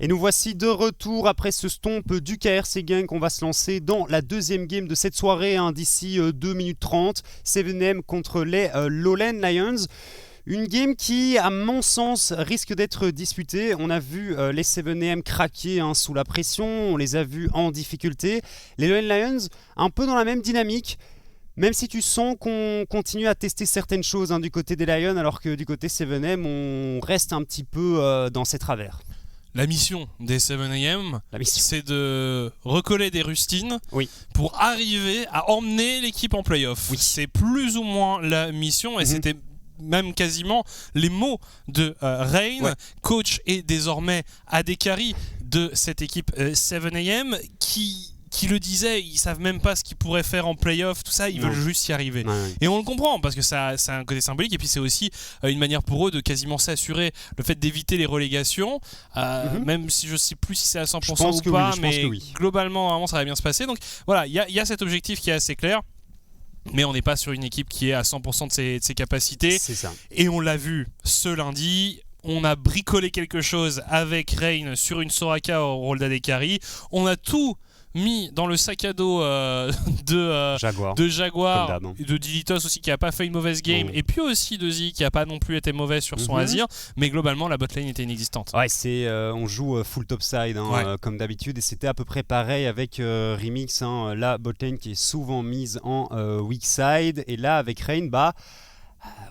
Et nous voici de retour après ce stomp du KRC Gang. On va se lancer dans la deuxième game de cette soirée d'ici 2 minutes 30. 7M contre les Lowland Lions. Une game qui, à mon sens, risque d'être disputée. On a vu les 7M craquer sous la pression, on les a vus en difficulté. Les Lowland Lions, un peu dans la même dynamique, même si tu sens qu'on continue à tester certaines choses du côté des Lions, alors que du côté 7M, on reste un petit peu dans ses travers. La mission des 7am, c'est de recoller des rustines pour arriver à emmener l'équipe en play-off. C'est plus ou moins la mission et c'était même quasiment les mots de Rain, coach et désormais AD-Carry de cette équipe 7am qui le disait, ils savent même pas ce qu'ils pourraient faire en play-off, tout ça, ils veulent juste y arriver. Et on le comprend parce que ça a un côté symbolique et puis c'est aussi une manière pour eux de quasiment s'assurer le fait d'éviter les relégations, même si je sais plus si c'est à 100% ou pas, mais globalement vraiment ça va bien se passer. Donc voilà, il y a cet objectif qui est assez clair. Mais on n'est pas sur une équipe qui est à 100% de ses capacités. C'est ça. Et on l'a vu ce lundi. On a bricolé quelque chose avec Rain sur une Soraka au rôle d'AD-Carry. On a tout mis dans le sac à dos de Jaguar et de Dilitos aussi qui n'a pas fait une mauvaise game et puis aussi de Z qui n'a pas non plus été mauvais sur son Azir, mais globalement la botlane était inexistante. Ouais, on joue full topside comme d'habitude et c'était à peu près pareil avec Remix, la botlane qui est souvent mise en weak side et là avec Rain,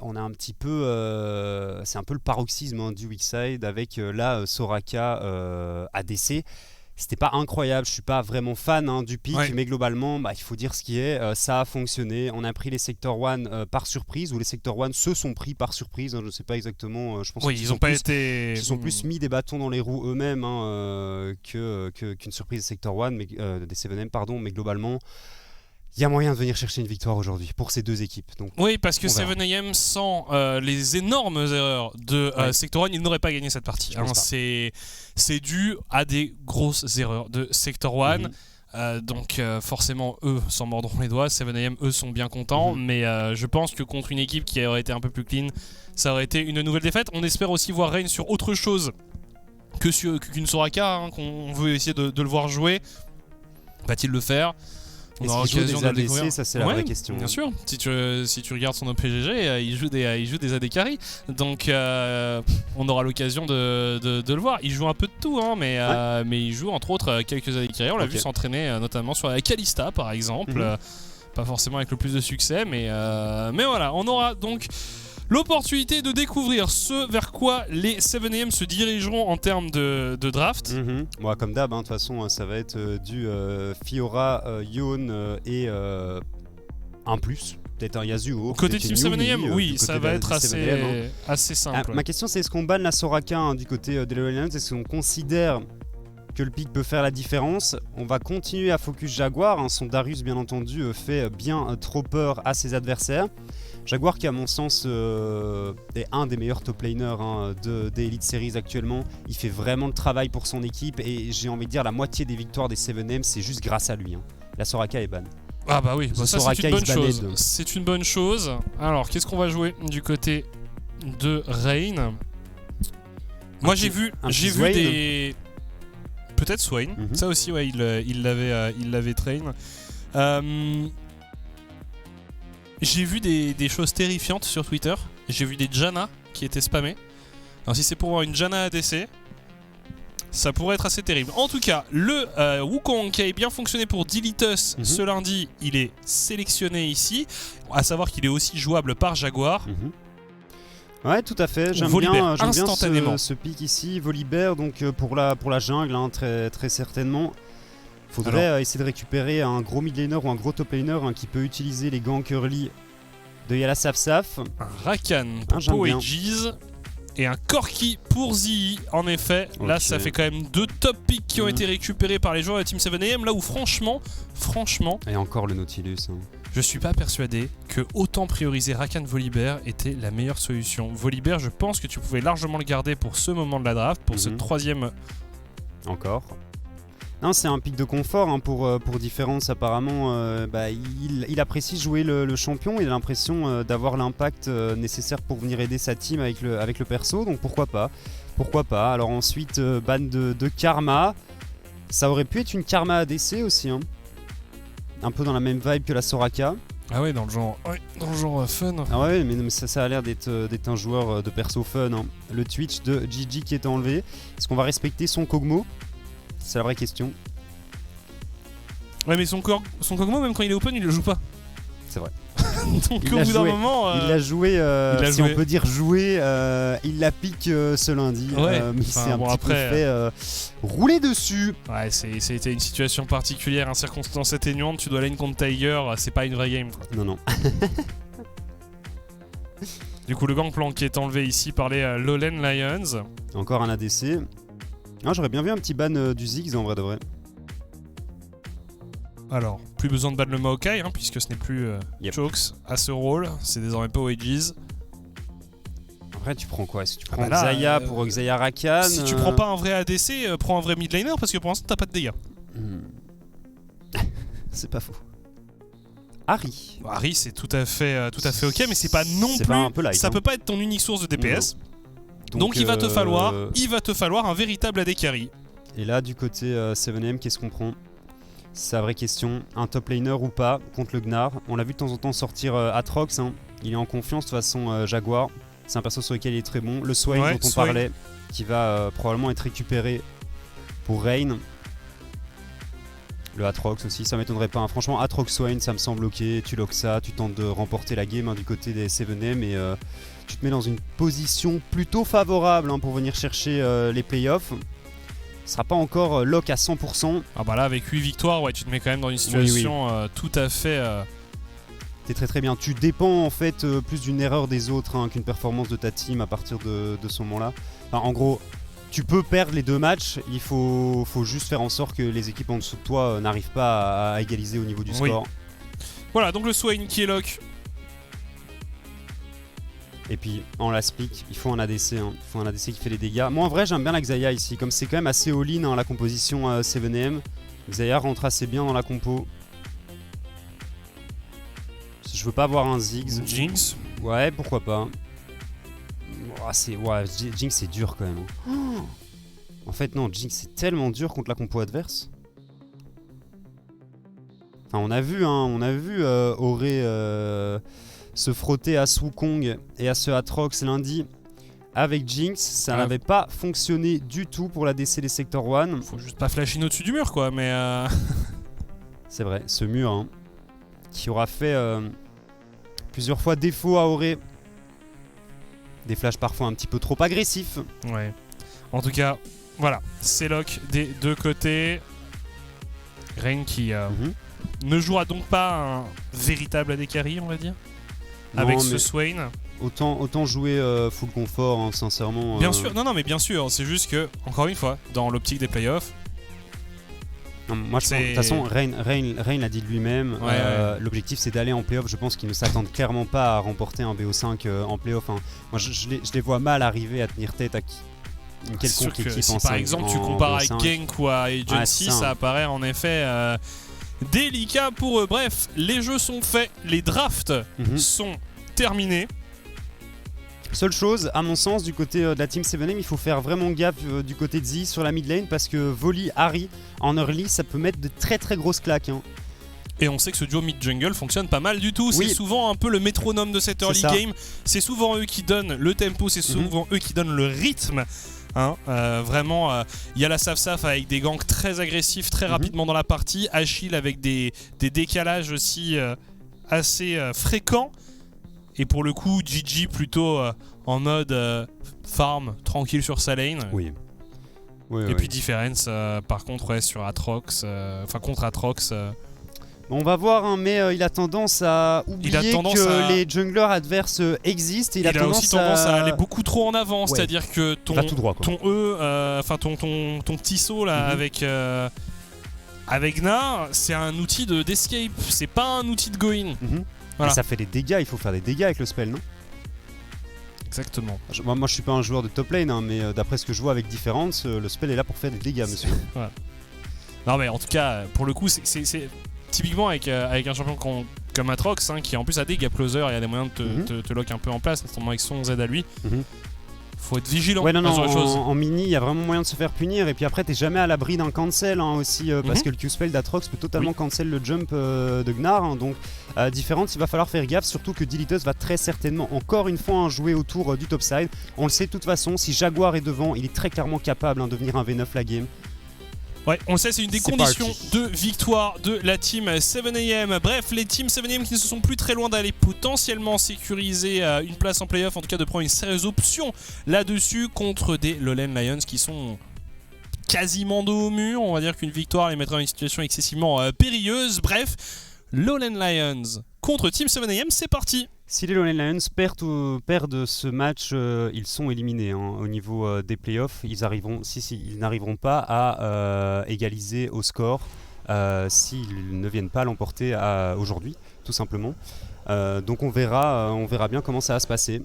on a un petit peu, c'est un peu le paroxysme du weak side avec la Soraka ADC. C'était pas incroyable, je suis pas vraiment fan du pick, mais globalement, il faut dire ce qui est, ça a fonctionné. On a pris les Sector 1 par surprise, ou les Sector 1 se sont pris par surprise, je ne sais pas exactement. Je pense qu'ils se sont plus mis des bâtons dans les roues eux-mêmes qu'une surprise des Sector 1, des 7M, mais globalement, il y a moyen de venir chercher une victoire aujourd'hui pour ces deux équipes. Donc, oui, parce que 7am, sans les énormes erreurs de Sector 1, ils n'auraient pas gagné cette partie. C'est dû à des grosses erreurs de Sector 1. Donc forcément, eux s'en mordront les doigts. 7am, eux, sont bien contents. Mais je pense que contre une équipe qui aurait été un peu plus clean, ça aurait été une nouvelle défaite. On espère aussi voir Rain sur autre chose qu'une Soraka, qu'on veut essayer de le voir jouer. Va-t-il le faire ? On aura l'occasion de le découvrir. Ça c'est la vraie question. Bien sûr, si tu regardes son OPGG, il joue des AD-Carry, donc on aura l'occasion de le voir. Il joue un peu de tout, mais il joue entre autres quelques AD-Carry. On l'a vu s'entraîner notamment sur la Kalista par exemple, pas forcément avec le plus de succès, mais voilà, on aura donc l'opportunité de découvrir ce vers quoi les 7am se dirigeront en termes de draft. Moi, comme d'hab, de toute façon, ça va être du Fiora, Yon et un plus. Peut-être un Yasuo. Côté Team 7am, oui, ça va être assez simple. Ma question, c'est est-ce qu'on banne la Soraka du côté des Lowlands ? Est-ce qu'on considère que le pick peut faire la différence ? On va continuer à focus Jaguar. Son Darius, bien entendu, fait bien trop peur à ses adversaires. Jaguar qui à mon sens est un des meilleurs top laners des Elite Series actuellement. Il fait vraiment le travail pour son équipe et j'ai envie de dire la moitié des victoires des 7M c'est juste grâce à lui. La Soraka est ban. Ah bah oui, ça c'est une bonne chose. C'est une bonne chose. Alors qu'est-ce qu'on va jouer du côté de Rain ? Moi j'ai vu des... Peut-être Swain. Ça aussi il l'avait train. J'ai vu des choses terrifiantes sur Twitter. J'ai vu des Janna qui étaient spammés. Alors si c'est pour voir une Janna ADC, ça pourrait être assez terrible. En tout cas, le Wukong qui a bien fonctionné pour Dilitos ce lundi, il est sélectionné ici. À savoir qu'il est aussi jouable par Jaguar. Ouais, tout à fait. J'aime bien ce pick ici. Volibear donc pour la jungle, très, très certainement. Faudrait essayer de récupérer un gros mid laner ou un gros top laner qui peut utiliser les ganks early de Yala Saf. Un Rakan pour Poegies et un Corki pour Zii. En effet, là ça fait quand même 2 top picks qui ont été récupérés par les joueurs de Team 7am. Là où franchement... Et encore le Nautilus. Je suis pas persuadé que autant prioriser Rakan Volibear était la meilleure solution. Volibear, je pense que tu pouvais largement le garder pour ce moment de la draft, pour ce troisième... Encore. Non, c'est un pic de confort pour Difference apparemment. Il apprécie jouer le champion, il a l'impression d'avoir l'impact nécessaire pour venir aider sa team avec le perso, donc pourquoi pas. Pourquoi pas. Alors ensuite, ban de Karma. Ça aurait pu être une Karma ADC aussi. Hein. Un peu dans la même vibe que la Soraka. Ah ouais, dans le genre fun. Ah ouais, mais ça a l'air d'être un joueur de perso fun. Hein. Le Twitch de Gigi qui est enlevé. Est-ce qu'on va respecter son Kog'Maw? C'est la vraie question. Ouais, mais son Kog'Maw, même quand il est open, il le joue pas. C'est vrai. Donc au bout d'un moment... Il l'a joué, si on peut dire jouer, il la pique ce lundi. Ouais, mais c'est un petit peu fait rouler dessus. Ouais, c'était une situation particulière, une circonstance atténuante, tu dois lane contre Tiger, c'est pas une vraie game. Quoi. Non. Du coup, le Gangplank qui est enlevé ici par les Lowland Lions. Encore un ADC. Ah, j'aurais bien vu un petit ban du Ziggs en vrai de vrai. Alors, plus besoin de ban le Maokai, hein, puisque ce n'est plus Chokes à ce rôle, c'est désormais pas Wages. En vrai, tu prends quoi? Est-ce que tu prends Xayah pour Xayah Rakan? Si tu prends pas un vrai ADC, prends un vrai mid laner, parce que pour l'instant, t'as pas de dégâts. C'est pas faux. Ahri. Ahri, c'est tout à fait ok, mais c'est pas non plus. Pas un peu light, ça hein. peut pas être ton unique source de DPS. Donc il va te falloir un véritable AD carry. Et là, du côté 7M, qu'est-ce qu'on prend? C'est la vraie question. Un top laner ou pas contre le Gnar. On l'a vu de temps en temps sortir Atrox. Hein. Il est en confiance de toute façon, Jaguar. C'est un perso sur lequel il est très bon. Le Swain dont on parlait, qui va probablement être récupéré pour Rain. Le Atrox aussi, ça m'étonnerait pas. Hein. Franchement, Atrox Swain, ça me semble ok. Tu lock ça, tu tentes de remporter la game du côté des 7M et tu te mets dans une position plutôt favorable pour venir chercher les playoffs. Ce sera pas encore lock à 100%. Ah bah là, avec 8 victoires, ouais, tu te mets quand même dans une situation tout à fait... T'es très bien. Tu dépends en fait plus d'une erreur des autres qu'une performance de ta team à partir de ce moment-là. Enfin, en gros, tu peux perdre les 2 matchs. Il faut juste faire en sorte que les équipes en dessous de toi n'arrivent pas à égaliser au niveau du score. Voilà, donc le Swain qui est lock. Et puis en last pick, il faut un ADC. Il faut un ADC qui fait les dégâts. Moi en vrai, j'aime bien la Xayah ici. Comme c'est quand même assez all-in la composition 7M. Xayah rentre assez bien dans la compo. Je veux pas avoir un Ziggs. Jinx. Ouais, pourquoi pas. Jinx c'est dur quand même. En fait non, Jinx c'est tellement dur contre la compo adverse. Enfin, on a vu Auré se frotter à Wukong et à ce Atrox lundi avec Jinx. Ça n'avait pas fonctionné du tout pour la DC des Sector 1. Faut juste pas flasher au-dessus du mur quoi, mais... C'est vrai, ce mur qui aura fait plusieurs fois défaut à Auré. Des flashs parfois un petit peu trop agressifs. Ouais. En tout cas, voilà, c'est lock des deux côtés. Rain qui ne jouera donc pas un véritable AD carry, on va dire. Non, avec ce Swain. Autant jouer full confort, sincèrement. Bien sûr, non, mais bien sûr. C'est juste que, encore une fois, dans l'optique des playoffs. Non, moi, je pense, de toute façon, Rain l'a dit de lui-même. L'objectif, c'est d'aller en playoff. Je pense qu'ils ne s'attendent clairement pas à remporter un BO5 en playoff. Moi, je les vois mal arriver à tenir tête à une quelconque équipe. Si par exemple tu compares à Genk ou à Agency, ça apparaît en effet délicat pour eux. Bref, les jeux sont faits, les drafts sont terminés. Seule chose, à mon sens, du côté de la Team 7M, il faut faire vraiment gaffe du côté de Z sur la mid lane parce que Volley, Ahri en early, ça peut mettre de très très grosses claques. Et on sait que ce duo mid-jungle fonctionne pas mal du tout. Oui. C'est souvent un peu le métronome de cette early game. C'est souvent eux qui donnent le tempo, c'est souvent eux qui donnent le rythme. Vraiment, il y a la Saf avec des ganks très agressifs très rapidement dans la partie. Achille avec des décalages aussi assez fréquents. Et pour le coup, Gigi plutôt en mode farm, tranquille sur sa lane. Oui. Et puis Difference, par contre, sur Atrox, contre Atrox. On va voir, mais il a tendance à oublier que les junglers adverses existent. Et il a aussi tendance à aller beaucoup trop en avant, c'est-à-dire que ton petit saut là avec Gnar, c'est un outil d'escape, c'est pas un outil de go-in. Voilà. Et ça fait des dégâts, il faut faire des dégâts avec le spell, non? Exactement. Moi je suis pas un joueur de top lane, mais d'après ce que je vois avec Difference, le spell est là pour faire des dégâts, monsieur. Voilà. Non mais en tout cas, pour le coup, c'est typiquement avec un champion comme Atrox, qui en plus a des gap closers, il y a des moyens de te lock un peu en place, notamment avec son Z à lui. Faut être vigilant. Ouais, non, en mini, il y a vraiment moyen de se faire punir. Et puis après, t'es jamais à l'abri d'un cancel aussi, parce que le Q-spell d'Atrox peut totalement cancel le jump de Gnar. Donc, différente, il va falloir faire gaffe. Surtout que Dilitus va très certainement, encore une fois, jouer autour du topside. On le sait de toute façon, si Jaguar est devant, il est très clairement capable de devenir un V9 la game. Ouais, on le sait, c'est une des conditions de victoire de la team 7am. Bref, les teams 7am qui ne se sont plus très loin d'aller potentiellement sécuriser une place en playoff, en tout cas de prendre une sérieuse option là-dessus contre des Lowland Lions qui sont quasiment dos au mur. On va dire qu'une victoire les mettra dans une situation excessivement périlleuse. Bref, Lowland Lions contre Team 7am, c'est parti. Si les Lowland Lions perdent ce match, ils sont éliminés au niveau des playoffs. Ils n'arriveront pas à égaliser au score s'ils ne viennent pas l'emporter aujourd'hui, tout simplement. Donc on verra bien comment ça va se passer.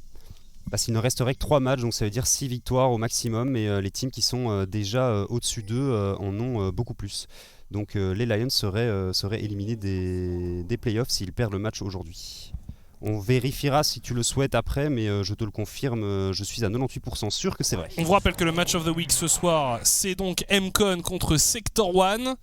Parce qu'il ne resterait que 3 matchs, donc ça veut dire 6 victoires au maximum. Et les teams qui sont déjà au-dessus d'eux en ont beaucoup plus. Donc les Lions seraient éliminés des playoffs s'ils perdent le match aujourd'hui. On vérifiera si tu le souhaites après, mais je te le confirme, je suis à 98% sûr que c'est vrai. On vous rappelle que le match of the week ce soir, c'est donc MCon contre Sector One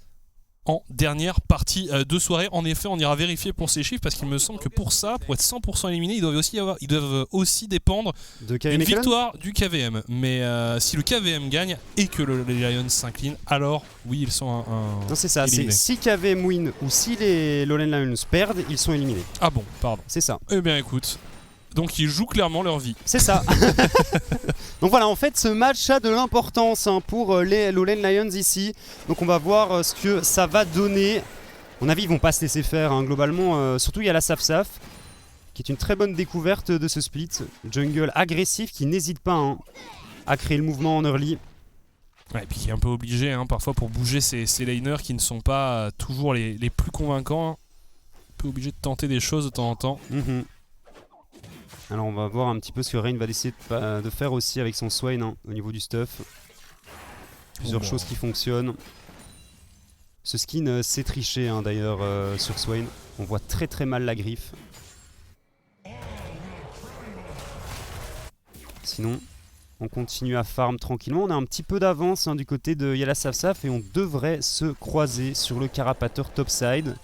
en dernière partie de soirée. En effet, on ira vérifier pour ces chiffres parce qu'il me semble que pour ça, pour être 100% éliminé, ils doivent aussi dépendre d'une victoire du KVM. Mais si le KVM gagne et que les Lions s'inclinent, alors oui, ils sont non, c'est ça. C'est, si KVM win ou si les Lowland Lions perdent, ils sont éliminés. Ah bon, pardon. C'est ça. Eh bien écoute, donc ils jouent clairement leur vie. C'est ça. Donc voilà, en fait, ce match a de l'importance pour les Lowland Lions ici. Donc on va voir ce que ça va donner. À mon avis, ils vont pas se laisser faire globalement. Surtout, il y a la Saf-Saf, qui est une très bonne découverte de ce split. Jungle agressif qui n'hésite pas à créer le mouvement en early. Ouais, et puis qui est un peu obligé parfois pour bouger ces laners qui ne sont pas toujours les plus convaincants. Un peu obligé de tenter des choses de temps en temps. Alors on va voir un petit peu ce que Rain va essayer de faire aussi avec son Swain au niveau du stuff. Plusieurs choses qui fonctionnent. Ce skin c'est triché d'ailleurs sur Swain. On voit très très mal la griffe. Sinon, on continue à farm tranquillement. On a un petit peu d'avance du côté de Yala Saf-Saf et on devrait se croiser sur le carapateur topside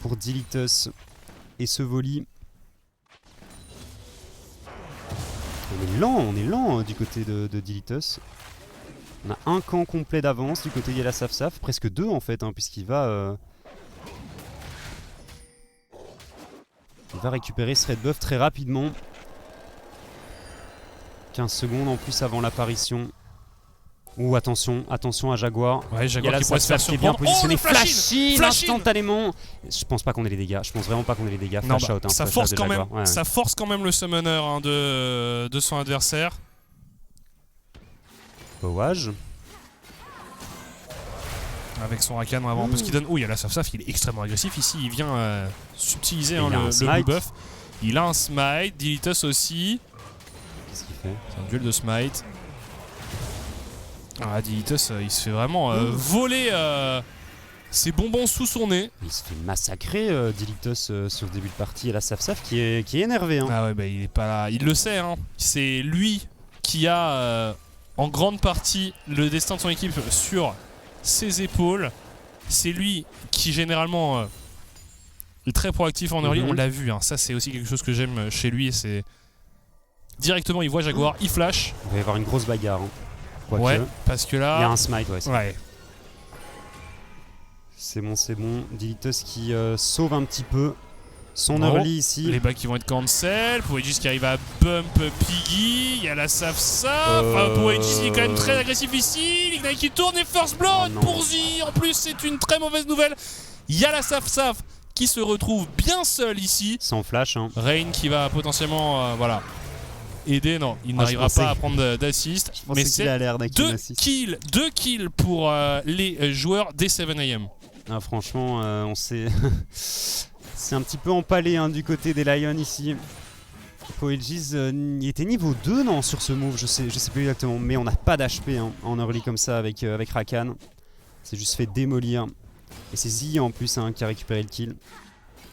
pour Dilitus et ce volley. On est lent du côté de Dilitus. On a un camp complet d'avance du côté de Yala Saf-Saf, presque 2 en fait, puisqu'il va récupérer ce red buff très rapidement. 15 secondes en plus avant l'apparition. Ouh, attention à Jaguar. Ouais, Jaguar qui pourrait se faire surprendre. Bien positionné. Flash-in instantanément. Je pense pas qu'on ait les dégâts. Je pense vraiment pas qu'on ait les dégâts. Flash out. Ça force quand même. Ouais. Ça force quand même le summoner de son adversaire. Bowage. Avec son Rakan avant, parce qu'il donne. Oh, il y a la Saf-Saf, il est extrêmement agressif. Ici, il vient subtiliser le blue buff. Il a un smite. Dilitus aussi. Qu'est-ce qu'il fait? C'est un duel de smite. Ah, Dilitus, il se fait vraiment voler ses bonbons sous son nez. Il se fait massacrer, Dilitus, sur le début de partie. Et la Saf-Saf qui est énervé. Ah ouais, bah il est pas là. Il le sait, c'est lui qui a en grande partie le destin de son équipe sur ses épaules. C'est lui qui généralement est très proactif en early. On l'a vu, ça c'est aussi quelque chose que j'aime chez lui. C'est directement, il voit Jaguar, il flash. Il va y avoir une grosse bagarre. Ouais, parce que là... Il y a un smite, ouais. C'est bon. Dilitus qui sauve un petit peu son early ici. Les bacs qui vont être cancel. Poegis qui arrive à bump Piggy. Il y a la Saf-Saf. Poegis qui est quand même très agressif ici. L'ignite qui tourne et first blood pour Z. En plus, c'est une très mauvaise nouvelle. Il y a la Saf-Saf qui se retrouve bien seul ici. Sans flash. Rain qui va potentiellement... aider, non, il n'arrivera pas à prendre d'assist, mais c'est 2 kills pour les joueurs des 7am. Ah, franchement, on s'est c'est un petit peu empalé du côté des Lions ici. Poegis, il était niveau 2 non sur ce move, je sais plus exactement, mais on n'a pas d'HP en early comme ça avec Rakan. C'est juste fait démolir. Et c'est Z en plus qui a récupéré le kill.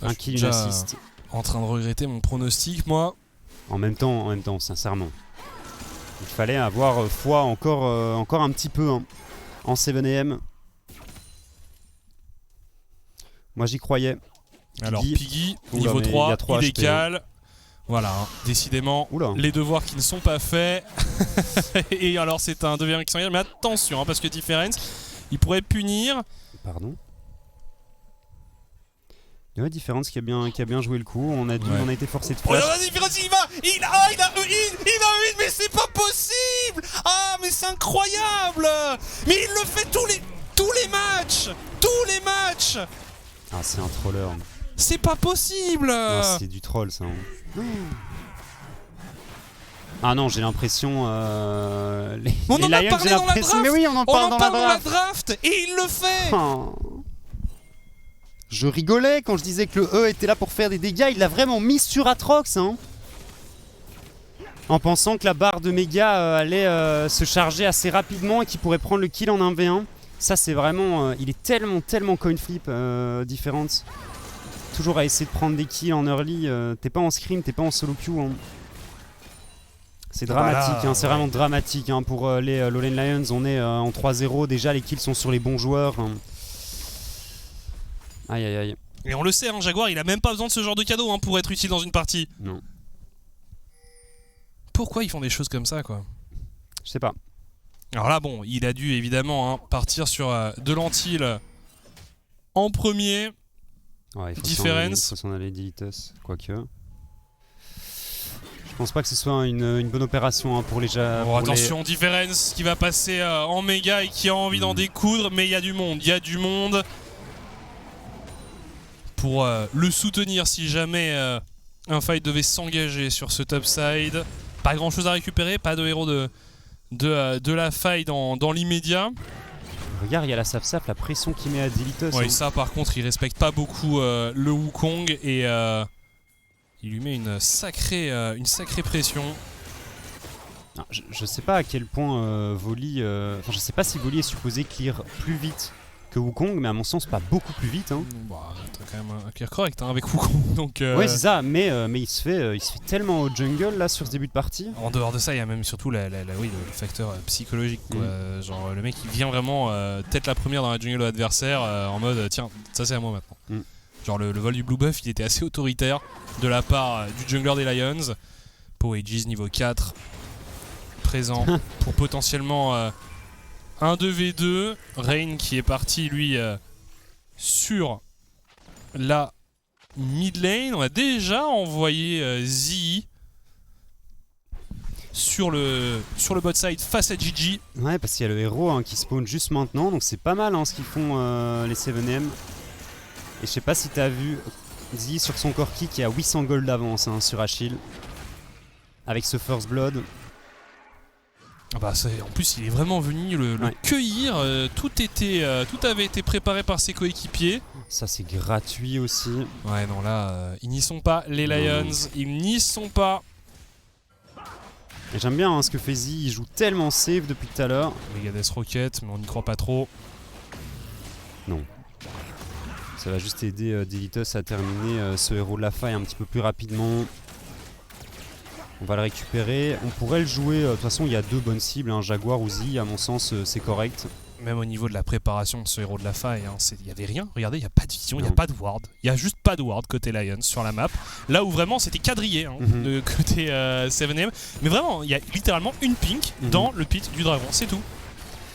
Un kill, une assist. En train de regretter mon pronostic, moi. En même temps, sincèrement. Il fallait avoir foi encore un petit peu hein, en 7am. Moi j'y croyais. Alors Piggy, niveau 3, il décale. Hein. Voilà, hein. Décidément, les devoirs qui ne sont pas faits. Et alors c'est un 2v1 qui s'engage. Mais attention, hein, parce que Difference, il pourrait punir. Pardon. Ouais, Difference qui a bien joué le coup. On a été forcé de flash. Oh, Difference, il a une, mais c'est pas possible. Ah, mais c'est incroyable. Mais il le fait tous les matchs. Ah, c'est un troller. C'est pas possible. C'est du troll, ça. Hein. Ah non, j'ai l'impression. On en a parlé dans la draft. Mais oui, on en parle dans la draft. Et il le fait. Oh. Je rigolais quand je disais que le E était là pour faire des dégâts. Il l'a vraiment mis sur Atrox. Hein. En pensant que la barre de méga allait se charger assez rapidement et qu'il pourrait prendre le kill en 1v1. Ça, c'est vraiment. Il est tellement coin flip, Difference. Toujours à essayer de prendre des kills en early. T'es pas en scrim, t'es pas en solo queue. Hein. C'est dramatique, hein, c'est vraiment dramatique hein, pour les Lowlane Lions. On est en 3-0. Déjà, les kills sont sur les bons joueurs. Hein. Aïe aïe aïe. Et on le sait, hein, Jaguar, il a même pas besoin de ce genre de cadeau hein, pour être utile dans une partie. Non. Pourquoi ils font des choses comme ça, quoi? Je sais pas. Alors là, bon, il a dû évidemment hein, partir sur de l'antil en premier. Ouais, il Difference. faut s'en aller Dilitus, quoique. Je pense pas que ce soit une bonne opération hein, pour les gens. Oh, attention, Difference qui va passer en méga et qui a envie d'en découdre, mais il y a du monde. Pour le soutenir si jamais un fight devait s'engager sur ce topside. Pas grand chose à récupérer, pas de héros de la faille dans l'immédiat. Regarde, il y a la Saf-Saf, la pression qu'il met à Dilitus. Oui, hein. ça par contre, il respecte pas beaucoup le Wukong et il lui met une sacrée pression. Non, je sais pas à quel point Volley. Enfin, je sais pas si Volley est supposé clear plus vite que Wukong, mais à mon sens, pas beaucoup plus vite. Hein. Bah, t'as quand même un clear correct hein, avec Wukong. Donc, ouais, c'est ça, mais il se fait tellement au jungle là sur ce début de partie. En dehors de ça, il y a même surtout le facteur psychologique. Quoi. Genre, le mec il vient vraiment tête la première dans la jungle de l'adversaire en mode tiens, ça c'est à moi maintenant. Genre, le vol du Blue Buff, il était assez autoritaire de la part du jungler des Lions. Poe Aegis niveau 4 présent pour potentiellement. Un 2v2, Rain qui est parti lui sur la mid lane. On a déjà envoyé Zii sur le bot side face à Gigi. Ouais, parce qu'il y a le héros hein, qui spawn juste maintenant, donc c'est pas mal hein, ce qu'ils font les 7M. Et je sais pas si t'as vu Zii sur son core kick qui a 800 gold d'avance hein, sur Achille. Avec ce first blood. Ah bah en plus il est vraiment venu le cueillir, tout avait été préparé par ses coéquipiers. Ça c'est gratuit aussi. Ouais non là ils n'y sont pas les Lions, ils n'y sont pas. Et j'aime bien hein, ce que fait Zii, il joue tellement safe depuis tout à l'heure. Megadeth Rocket mais on n'y croit pas trop. Non. Ça va juste aider Dilitus à terminer ce héros de la faille un petit peu plus rapidement. On va le récupérer, on pourrait le jouer, de toute façon il y a deux bonnes cibles, hein, Jaguar ou Zii, à mon sens c'est correct. Même au niveau de la préparation de ce héros de la faille, hein, il n'y avait rien, regardez, il n'y a pas de vision, il n'y a pas de ward, il n'y a juste pas de ward côté Lions sur la map, là où vraiment c'était quadrillé hein, de côté 7M, mais vraiment il y a littéralement une pink dans le pit du dragon, c'est tout.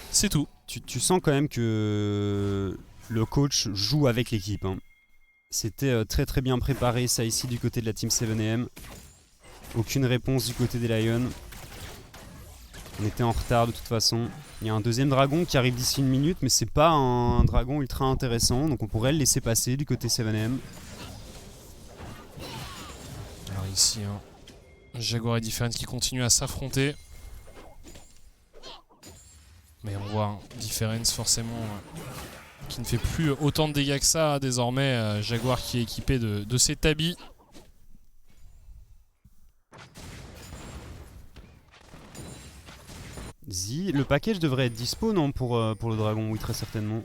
C'est tout. Tu sens quand même que le coach joue avec l'équipe, hein. C'était très bien préparé ça ici du côté de la team 7M. Aucune réponse du côté des Lions. On était en retard de toute façon. Il y a un deuxième dragon qui arrive d'ici une minute, mais c'est pas un dragon ultra intéressant, donc on pourrait le laisser passer du côté 7M. Alors ici, hein, Jaguar et Difference qui continuent à s'affronter. Mais on voit hein, Difference forcément qui ne fait plus autant de dégâts que ça désormais. Jaguar qui est équipé de ses tabis. Zii, le package devrait être dispo non pour le dragon, oui très certainement.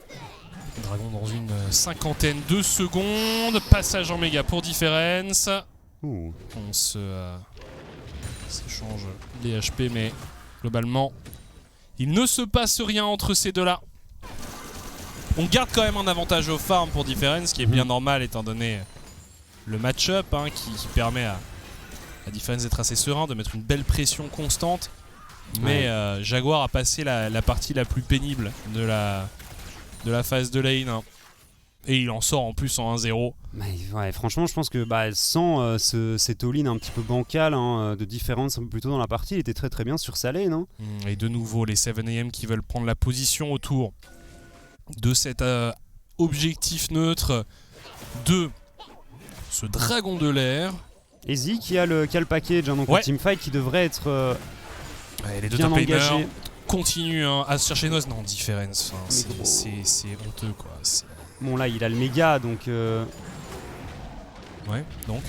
Dragon dans une cinquantaine de secondes, passage en méga pour Difference. On s'échange les HP mais Globalement, il ne se passe rien entre ces deux-là. On garde quand même un avantage au farm pour Difference, qui est bien normal étant donné le match-up qui permet à Difference d'être assez serein, de mettre une belle pression constante. Mais Jaguar a passé la partie la plus pénible de la phase de lane. Et il en sort en plus en 1-0. Ouais, franchement, je pense que sans cet all-in un petit peu bancal de Difference un peu plus tôt dans la partie, il était très très bien sur sa lane. Et de nouveau, les 7am qui veulent prendre la position autour de cet objectif neutre de ce dragon de l'air. Et Z qui a le package, donc le teamfight qui devrait être les deux bien engagés. Continuent à se chercher Noz. Non, Difference, c'est honteux quoi. Bon là il a le méga donc ouais donc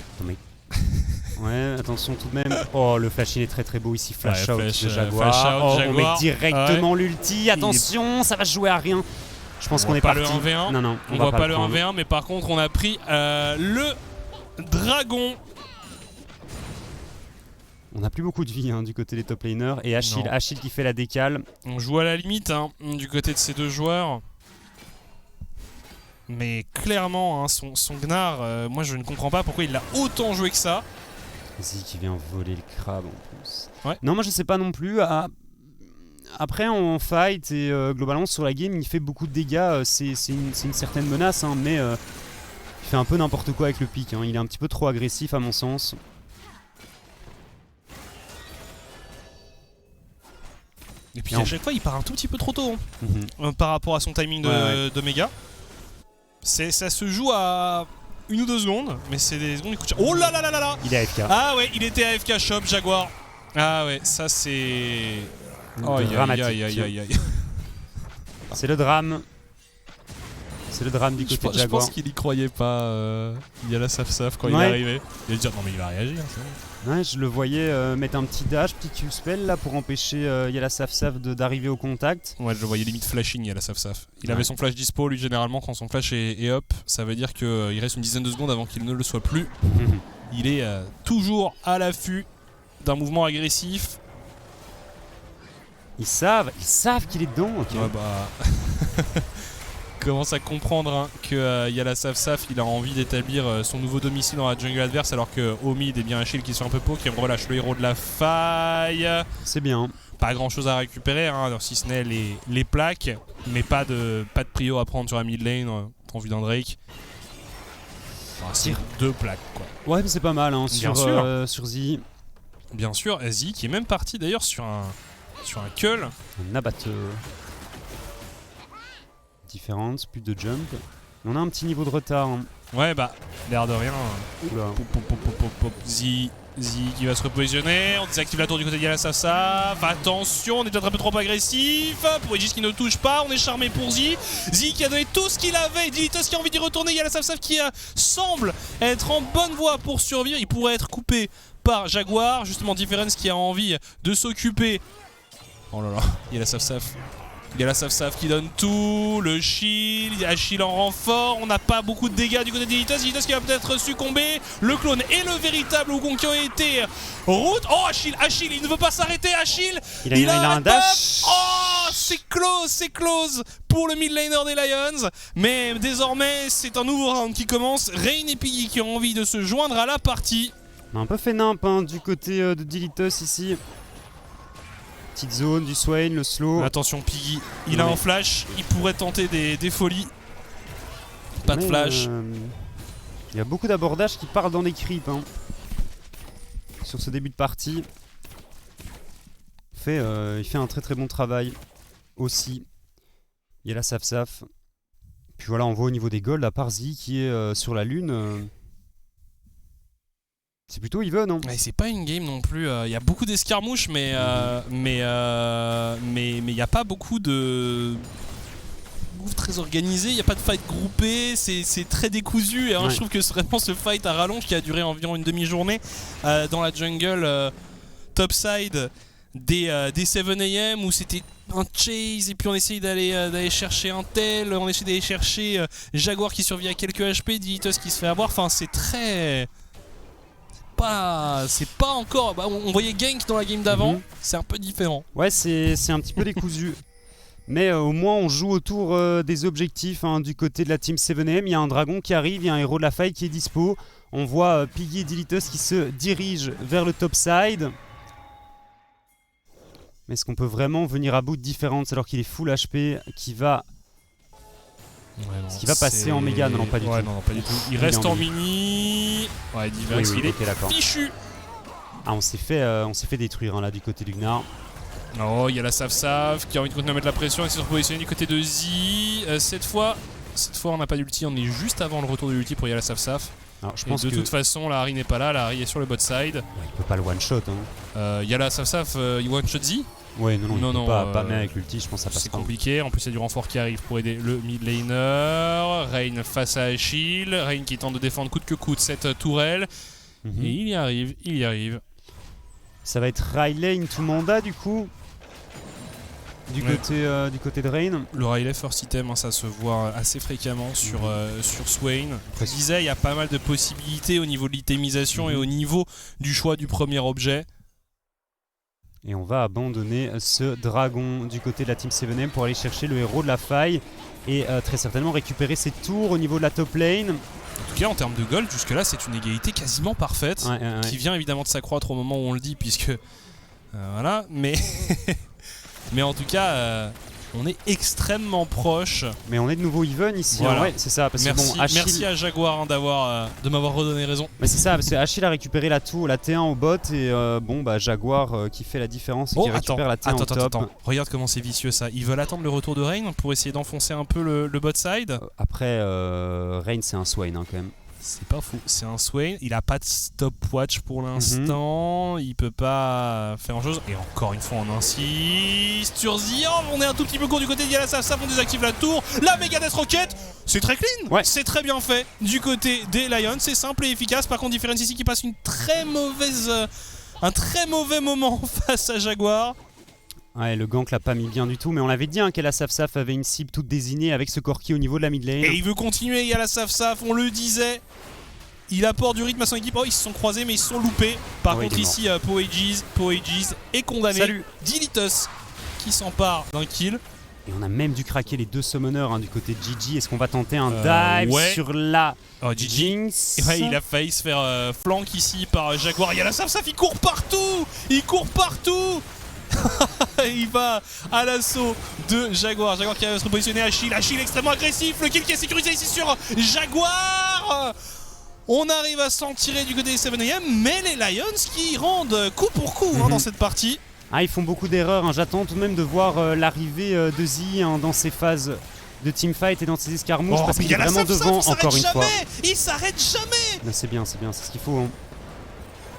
ouais attention tout de même. Oh le flash il est très très beau ici, flash out de Jaguar. On met directement l'ulti, attention ça va se jouer à rien. Je pense qu'on est parti. On voit pas le 1v1. Non, on voit pas le 1v1 mais par contre on a pris le dragon. On n'a plus beaucoup de vie du côté des top laners et Achille qui fait la décale. On joue à la limite du côté de ces deux joueurs. Mais clairement, son Gnar, moi je ne comprends pas pourquoi il a autant joué que ça. Z qui vient voler le crabe en plus. Ouais. Non, moi je sais pas non plus. Après, en fight et globalement sur la game, il fait beaucoup de dégâts. C'est une certaine menace, mais il fait un peu n'importe quoi avec le pic. Il est un petit peu trop agressif à mon sens. Et puis à chaque fois, il part un tout petit peu trop tôt par rapport à son timing de méga. Ça se joue à 1 ou 2 secondes, mais c'est des secondes qui coûtent cher. Oh là là là là là. Il est AFK. Ah ouais, il était AFK shop Jaguar. Ah ouais, ça c'est dramatique. C'est le drame. C'est le drame du côté de Jaguar. Je pense qu'il y croyait pas. Il y a la saf quand il est arrivé. Il a dit non mais il va réagir. Ouais, je le voyais mettre un petit dash, petit Q-spell là pour empêcher Yala Saf d'arriver au contact. Ouais, je le voyais limite flashing Yala Saf. Il avait son flash dispo lui généralement quand son flash est up, ça veut dire qu'il reste une dizaine de secondes avant qu'il ne le soit plus. Il est toujours à l'affût d'un mouvement agressif. Ils savent qu'il est dedans. Okay. Ouais bah... commence à comprendre que Yala Saf il a envie d'établir son nouveau domicile dans la jungle adverse alors que Omid et bien Achille qui sont un peu pauvres qui relâche le héros de la faille. C'est bien. Pas grand chose à récupérer si ce n'est les plaques, mais pas de prio à prendre sur la mid lane en vue d'un Drake. C'est 2 plaques quoi. Ouais mais c'est pas mal sur Z. Bien sûr, Z qui est même parti d'ailleurs sur un cull. Un abatteur. Différence, plus de jump. On a un petit niveau de retard. Ouais bah, l'air de rien. Z qui va se repositionner. On désactive la tour du côté de Yala Saf. Attention, on est peut-être un peu trop agressif. Pour Aegis qui ne touche pas, on est charmé pour Z. Z qui a donné tout ce qu'il avait. Dilitos qui a envie d'y retourner. Yala Saf qui semble être en bonne voie pour survivre. Il pourrait être coupé par Jaguar. Justement, Difference qui a envie de s'occuper. Oh là là, Yala Saf. Il y a la Saf qui donne tout, le shield, Achille en renfort, on n'a pas beaucoup de dégâts du côté d'Elitos qui va peut-être succomber, le clone et le véritable Wukong qui ont été route. Oh Achille, il ne veut pas s'arrêter, Achille il a un dash. Oh c'est close pour le mid laner des Lions, mais désormais c'est un nouveau round qui commence, Rain et Piggy qui ont envie de se joindre à la partie. On a un peu fait nimp du côté de Dilitos ici. Petite zone, du Swain, le slow. Attention Piggy, il a un flash, il pourrait tenter des folies. Pas de flash. Il y a beaucoup d'abordages qui partent dans des creeps sur ce début de partie. Il fait un très très bon travail aussi. Il y a la Saf. Puis voilà, on voit au niveau des golds, à part Z qui est sur la lune. C'est plutôt even, non? C'est pas une game non plus. Il y a beaucoup d'escarmouches, mais il n'y a pas beaucoup de moves très organisés. Il n'y a pas de fight groupé. C'est très décousu. Et je trouve que c'est vraiment ce fight à rallonge qui a duré environ une demi-journée dans la jungle topside des 7am où c'était un chase et puis on essaye d'aller chercher un tel, on essaie d'aller chercher Jaguar qui survit à quelques HP, Dilitos qui se fait avoir. Enfin, c'est très... pas encore. Bah, on voyait Genk dans la game d'avant, c'est un peu différent. Ouais, c'est un petit peu décousu. Mais au moins on joue autour des objectifs hein, du côté de la team 7AM. Il y a un dragon qui arrive, il y a un héros de la faille qui est dispo. On voit Piggy et Dilitos qui se dirigent vers le top side. Mais est-ce qu'on peut vraiment venir à bout de Difference alors qu'il est full HP qui va... Est-ce qu'il va passer en méga? Non, pas du tout. Non, pas du tout. Il reste en mini. Ouais, Difference, il est fichu. Ah, on s'est fait détruire hein, là du côté du Gnar. Oh, il y a la Saf qui a envie de continuer à mettre la pression et s'est repositionné du côté de Z. Cette fois, on n'a pas d'ulti, on est juste avant le retour de l'ulti pour Yala Saf. Alors, je pense de toute façon, la Harry n'est pas là, la Harry est sur le bot side. Ouais, il peut pas le one shot. Hein. Yala Saf, il one shot Z. Ouais, non, pas même avec l'ulti, je pense que ça passe pas. C'est compliqué, en plus il y a du renfort qui arrive pour aider le mid laner. Rain face à Achille, Rain qui tente de défendre coûte que coûte cette tourelle. Et il y arrive. Ça va être Riley into Manda du coup du côté de Rain. Le Riley first item, hein, ça se voit assez fréquemment sur Swain. Je disais, il y a pas mal de possibilités au niveau de l'itemisation et au niveau du choix du premier objet. Et on va abandonner ce dragon du côté de la team 7M pour aller chercher le héros de la faille et très certainement récupérer ses tours au niveau de la top lane. En tout cas, en termes de gold, jusque-là, c'est une égalité quasiment parfaite qui vient évidemment de s'accroître au moment où on le dit, puisque voilà, mais mais en tout cas, on est extrêmement proche. Mais on est de nouveau even ici, voilà. Ouais, c'est ça. Parce merci, que bon, Achille... merci à Jaguar hein, de m'avoir redonné raison. Mais c'est ça, parce que Achille a récupéré la T1 au bot et bon bah Jaguar qui fait la différence et qui récupère la T1 au top. Attends, regarde comment c'est vicieux ça. Ils veulent attendre le retour de Rain pour essayer d'enfoncer un peu le bot side. Après, Rain c'est un Swain hein, quand même. C'est pas fou, c'est un Swain, il a pas de stopwatch pour l'instant, il peut pas faire grand chose. Et encore une fois on insiste sur Zion, on est un tout petit peu court du côté de Yala Saf, on désactive la tour, la méga death rocket, c'est très clean, c'est très bien fait du côté des Lions, c'est simple et efficace. Par contre Difference ici qui passe un très mauvais moment face à Jaguar. Ouais, le gank l'a pas mis bien du tout, mais on l'avait dit hein, qu'Yala Saf avait une cible toute désignée avec ce Corki au niveau de la mid lane. Et il veut continuer, Yala Saf, on le disait. Il apporte du rythme à son équipe. Oh, ils se sont croisés, mais ils se sont loupés. Par contre, ici, Poages est condamné. Salut. Dilitos qui s'empare d'un kill. Et on a même dû craquer les deux summoners hein, du côté de Gigi. Est-ce qu'on va tenter un dive sur la Jinx? Ouais, il a failli se faire flank ici par Jaguar. Yala Saf, il court partout. Il va à l'assaut de Jaguar. Jaguar qui va se repositionner. Achille extrêmement agressif. Le kill qui est sécurisé ici sur Jaguar. On arrive à s'en tirer du côté des 7AM, mais les Lions qui rendent coup pour coup hein, dans cette partie. Ah, ils font beaucoup d'erreurs. Hein. J'attends tout de même de voir l'arrivée de Z hein, dans ses phases de teamfight et dans ses escarmouches parce qu'il est vraiment devant encore une fois. Il s'arrête jamais. C'est bien, c'est ce qu'il faut. Hein.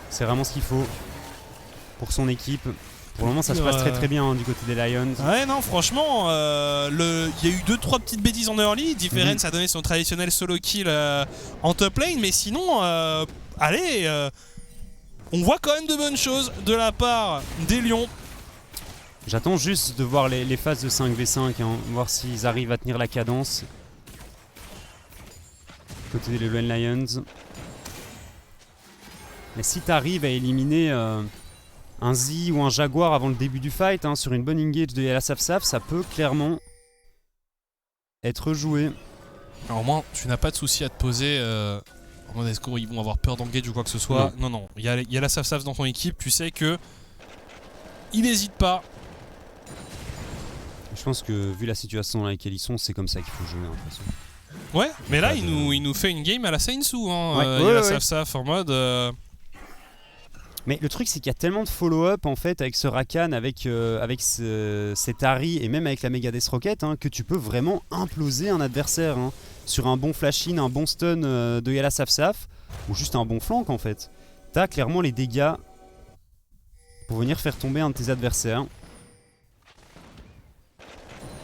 C'est vraiment ce qu'il faut pour son équipe. Pour le moment, ça se passe très bien hein, du côté des Lions. Ouais, non, franchement, il y a eu 2-3 petites bêtises en early. Difference a donné son traditionnel solo kill en top lane, mais sinon, on voit quand même de bonnes choses de la part des Lions. J'attends juste de voir les phases de 5v5, hein, voir s'ils arrivent à tenir la cadence. Côté des Lions. Mais si tu arrives à éliminer un Z ou un Jaguar avant le début du fight, hein, sur une bonne engage de Yala Saf, ça peut clairement être joué. Alors au moins, tu n'as pas de souci à te poser. En mode est-ce qu'ils vont avoir peur d'engage ou quoi que ce soit? Non. Il y a Yala Saf dans ton équipe, tu sais que il n'hésite pas. Je pense que vu la situation dans laquelle ils sont, c'est comme ça qu'il faut jouer. Hein, de toute façon. Ouais, mais là, il nous fait une game à la Sainsu. Hein, Yala Saf en mode. Mais le truc c'est qu'il y a tellement de follow-up en fait avec ce Rakan, avec cet Harry et même avec la Mega Death Rocket hein, que tu peux vraiment imploser un adversaire hein, sur un bon flash-in, un bon stun de Yala Saf ou juste un bon flank en fait. T'as clairement les dégâts pour venir faire tomber un de tes adversaires.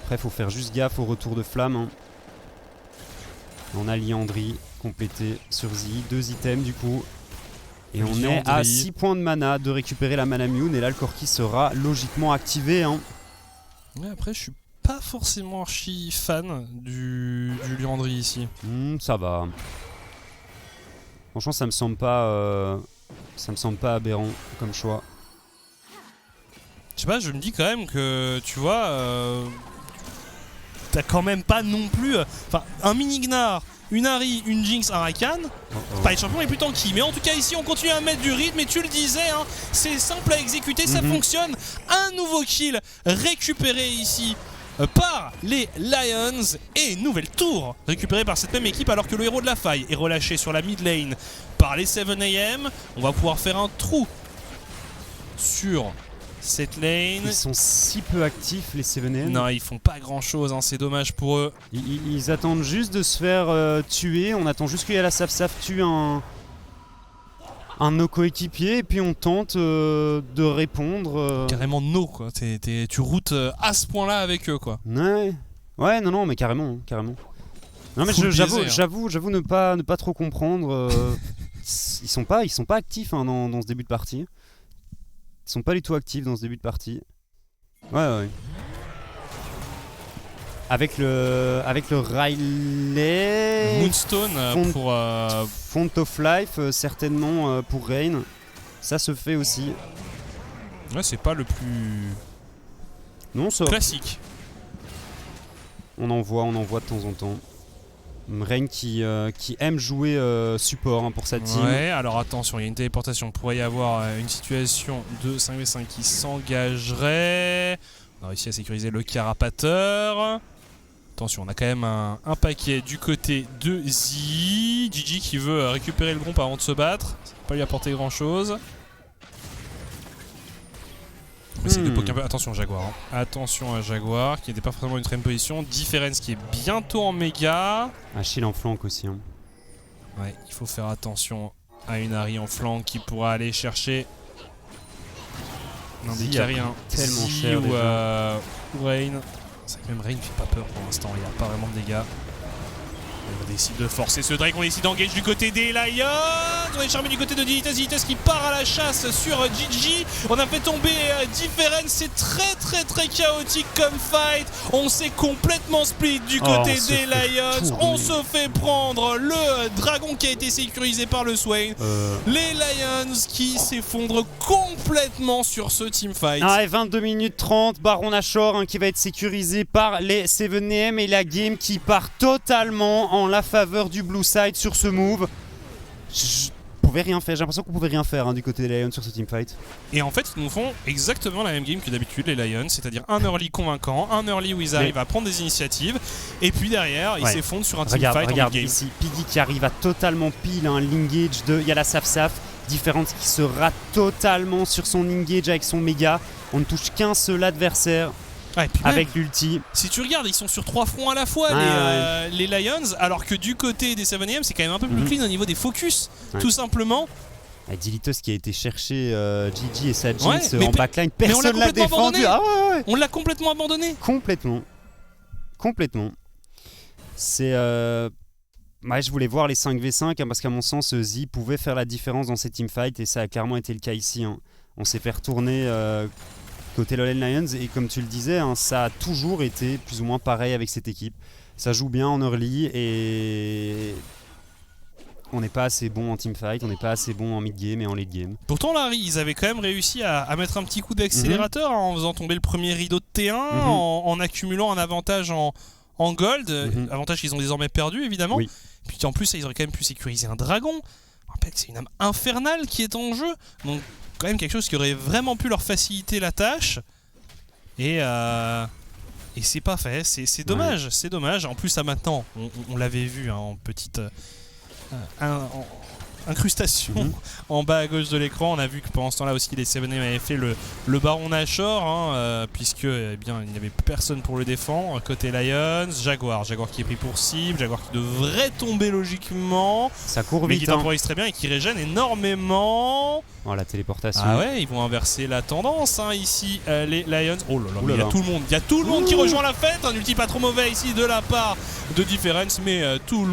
Après faut faire juste gaffe au retour de flamme. Hein. On a Liandry complété sur Z, 2 items du coup. Et on est à 6 points de mana de récupérer la mana Mune et là le Corki sera logiquement activé. Hein. Ouais, après je suis pas forcément archi fan du Liandry ici. Ça va. Franchement ça me semble pas Ça me semble pas aberrant comme choix. Je sais pas, je me dis quand même que, tu vois, t'as quand même pas non plus... Enfin, un mini Gnar, une Ahri, une Jinx, un Rakan, c'est pas les champions les plus tanky. Mais en tout cas, ici, on continue à mettre du rythme, et tu le disais, hein, c'est simple à exécuter, ça fonctionne. Un nouveau kill récupéré ici par les Lions, et nouvelle tour récupérée par cette même équipe, alors que le héros de la faille est relâché sur la mid lane par les 7am. On va pouvoir faire un trou sur cette lane. Ils sont si peu actifs, les 7am. Non, ils font pas grand chose, hein, c'est dommage pour eux. Ils attendent juste de se faire tuer. On attend juste qu'il y ait la Saf tue un de nos coéquipiers, et puis on tente de répondre. Carrément no, quoi. Tu routes à ce point-là avec eux, quoi. Ouais, non, mais carrément. Non, mais j'avoue ne pas trop comprendre. Ils sont pas actifs, hein, dans ce début de partie. Ils sont pas du tout actifs dans ce début de partie. Ouais. Avec le Riley, Moonstone pour Font of Life, certainement pour Rain. Ça se fait aussi. Ouais, c'est pas le plus classique. On en voit de temps en temps. Rain qui aime jouer support, hein, pour sa team. Ouais, alors attention, il y a une téléportation. Il pourrait y avoir une situation de 5v5 qui s'engagerait. On a réussi à sécuriser le carapateur. Attention, on a quand même un paquet du côté de Zi. Gigi qui veut récupérer le groupe avant de se battre. Ça va pas lui apporter grand chose. Essayer de poker un peu. Attention Jaguar. Hein. Attention à Jaguar qui n'était pas forcément une très bonne position. Difference qui est bientôt en méga. Achille en flanc aussi. Hein. Ouais, il faut faire attention à une Ahri en flanc qui pourra aller chercher un des carries. Tellement cher ou Rain. C'est vrai que même Rain ne fait pas peur pour l'instant. Il n'y a pas vraiment de dégâts. On décide de forcer ce Drake, on décide d'engage du côté des Lions. On est charmé du côté de Dilitas qui part à la chasse sur Gigi. On a fait tomber Difference, c'est très chaotique comme fight. On s'est complètement split du côté des Lions. On se fait prendre le dragon qui a été sécurisé par le Swain. Les Lions qui s'effondrent complètement sur ce teamfight. Ah, et 22 minutes 30, Baron Nashor, hein, qui va être sécurisé par les 7am, et la game qui part totalement en la faveur du blue side sur ce move. Pouvait rien faire, j'ai l'impression qu'on pouvait rien faire, hein, du côté des Lions sur ce teamfight. Et en fait ils nous font exactement la même game que d'habitude les Lions, c'est-à-dire un early convaincant, un early où ils arrivent à prendre des initiatives, et puis derrière ils s'effondrent sur un teamfight. Regarde ici, Piggy qui arrive à totalement pile un l'engage de... Il y a la Saf, Difference qui se rate totalement sur son engage avec son méga. On ne touche qu'un seul adversaire. Avec l'ulti. Si tu regardes, ils sont sur 3 fronts à la fois, les Lions, alors que du côté des 7am, c'est quand même un peu plus clean au niveau des focus, tout simplement. Dilitos qui a été chercher Gigi et sa Jinx en backline, personne l'a défendu. On l'a complètement abandonné. Complètement. C'est... je voulais voir les 5v5, hein, parce qu'à mon sens, Zi pouvait faire la différence dans ces teamfights, et ça a clairement été le cas ici. Hein. On s'est fait retourner... côté LoL Lions, et comme tu le disais, hein, ça a toujours été plus ou moins pareil avec cette équipe. Ça joue bien en early, et on n'est pas assez bon en teamfight, on n'est pas assez bon en mid-game et en late-game. Pourtant là, ils avaient quand même réussi à mettre un petit coup d'accélérateur, hein, en faisant tomber le premier rideau de T1, en accumulant un avantage en gold, avantage qu'ils ont désormais perdu évidemment. Puis en plus, ils auraient quand même pu sécuriser un dragon. Je rappelle que c'est une âme infernale qui est en jeu, donc quand même quelque chose qui aurait vraiment pu leur faciliter la tâche, et c'est pas fait, c'est dommage, c'est dommage. En plus, ça maintenant, on l'avait vu, hein, en petite incrustation en bas à gauche de l'écran. On a vu que pendant ce temps-là aussi, les 7am avaient fait le Baron Nashor, hein, puisque il n'y avait personne pour le défendre. Côté Lions, Jaguar qui est pris pour cible, Jaguar qui devrait tomber logiquement. Ça court vite, mais qui temporise très bien et qui régène énormément. Oh, la téléportation. Ah ouais, ils vont inverser la tendance, hein, ici, les Lions. Oh là là, il y a tout le monde qui rejoint la fête. Un ulti pas trop mauvais ici de la part de Difference, mais tout le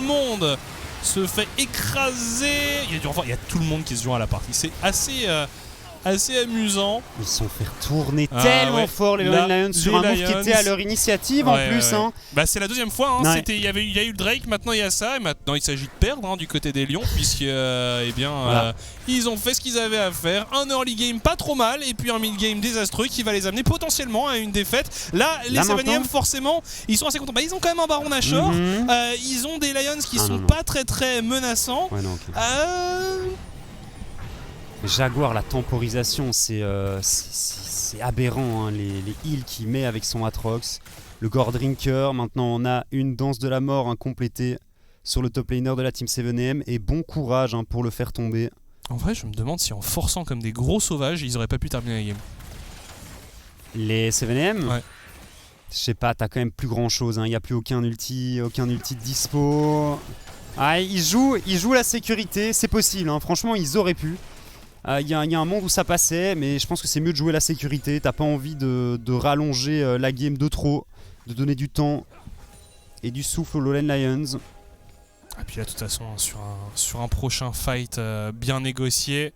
monde se fait écraser. Il y a tout le monde qui se joint à la partie. C'est assez assez amusant. Ils se sont fait retourner tellement fort les Lorraine Lions sur un move qui était à leur initiative en plus. Hein. Bah, c'est la deuxième fois. Hein. Il y a eu le Drake, maintenant il y a ça. Et maintenant il s'agit de perdre du côté des Lions. Puisque ils ont fait ce qu'ils avaient à faire. Un early game pas trop mal. Et puis un mid game désastreux qui va les amener potentiellement à une défaite. Là, les 7ème, forcément, ils sont assez contents. Bah, ils ont quand même un Baron Nashor. Ils ont des Lions qui sont pas très très menaçants. Ouais, non, Jaguar, la temporisation, c'est aberrant, hein, les heals qu'il met avec son Atrox. Le Gore Drinker, maintenant on a une danse de la mort complétée sur le top laner de la team 7ème. Et bon courage pour le faire tomber. En vrai, je me demande si en forçant comme des gros sauvages, ils auraient pas pu terminer la game. Les 7ème Ouais. Je sais pas, t'as quand même plus grand chose, il n'y a plus aucun ulti de dispo. Ils jouent la sécurité, c'est possible, franchement ils auraient pu. Il y a un monde où ça passait, mais je pense que c'est mieux de jouer la sécurité. T'as pas envie de rallonger la game de trop, de donner du temps et du souffle aux Lowland Lions. Et puis là, de toute façon, sur un prochain fight bien négocié,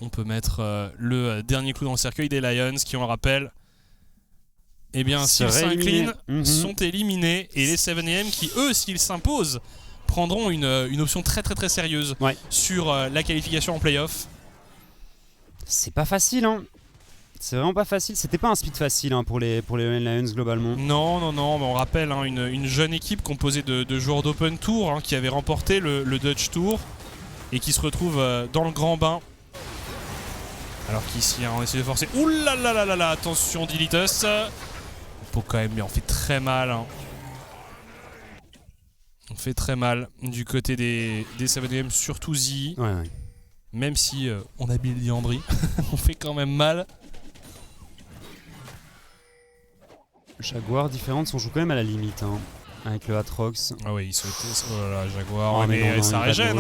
on peut mettre le dernier clou dans le cercueil des Lions qui, on le rappelle, eh bien, s'ils s'inclinent, sont éliminés. Et les 7ème qui, eux, s'ils s'imposent, prendront une option très très très sérieuse sur la qualification en playoff. C'est pas facile, C'est vraiment pas facile. C'était pas un speed facile pour les Lions globalement. Non, mais on rappelle une jeune équipe composée de joueurs d'Open Tour qui avait remporté le Dutch Tour et qui se retrouve dans le grand bain. Alors qu'ici, on essaie de forcer. Ouh là là là là là, attention Dilitus. Faut quand même, mais on fait très mal. On fait très mal du côté des 7ème, surtout Z. Ouais. Même si on a Billy Andry, on fait quand même mal. Jaguar différentes, on joue quand même à la limite avec le Atrox. Ah oui, ils sont... Oh là là, Jaguar, mais ça régène.